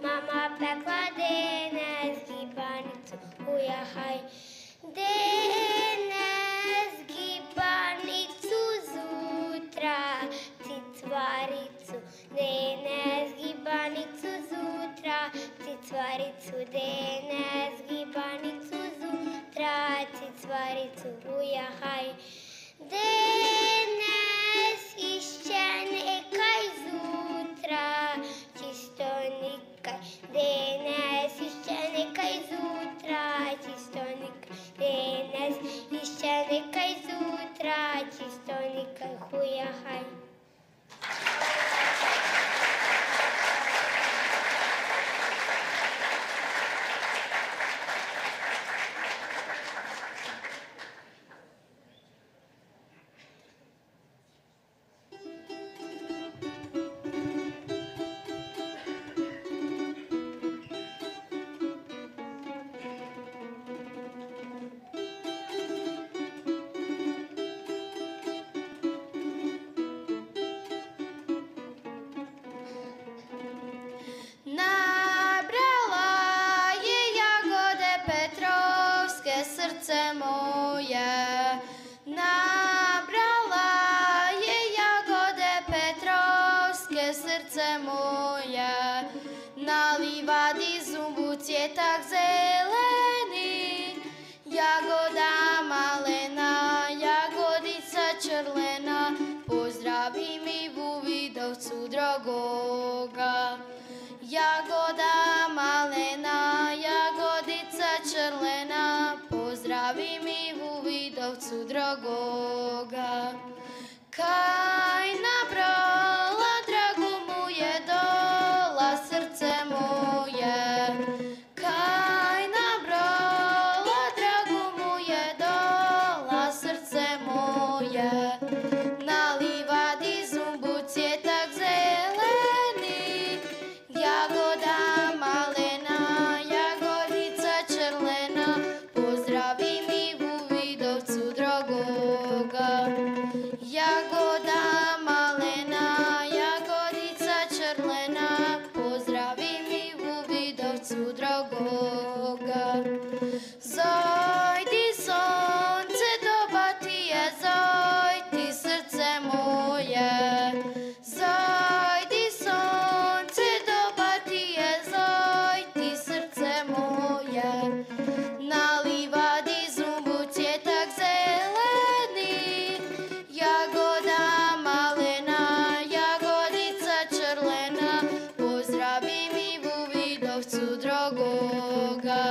mama pekla dnes gibanicu, ujahaj. Dnes gibanicu zutra, cicvaricu. Dnes gibanicu zutra, cicvaricu. Dnes gibanicu zutra, cicvaricu, ujahaj. Dnes išće nekaj zutra, čisto nikaj. Dnes išće nekaj zutra, čisto nikaj. Dnes išće nekaj zutra, čisto nikaj, hujahaj. Nabrala je jagode petrovske srce moje. Nabrala je jagode petrovske srce moje. Na livadi zumbu cvjetak zeleni, jagoda malena, jagodica črlena. Pozdravi mi Vuvidovcu drogoga. Jagoda malena, jagodica črlena, pozdravi mi Vuvidovcu drogoga. Kaj nabrala, dragu mu je dola srce moje. Kaj nabrala, dragu mu je dola srce moje. Na livadi zumbu cvjetak zeleni, jagoda malena, jagodica črlena, pozdravi mi Vuvidovcu drogoga. Jagoda malena, jagodica črlena, pozdravi mi Vuvidovcu drogoga. Zojdi sonce, doba ti je, zojdi srce moje. Zojdi sonce, doba ti je, zojdi srce moje. Na livadi zumbu cvjetak zeleni, jagoda malena, jagodica črlena, pozdravi mi Vuvidovcu drogoga.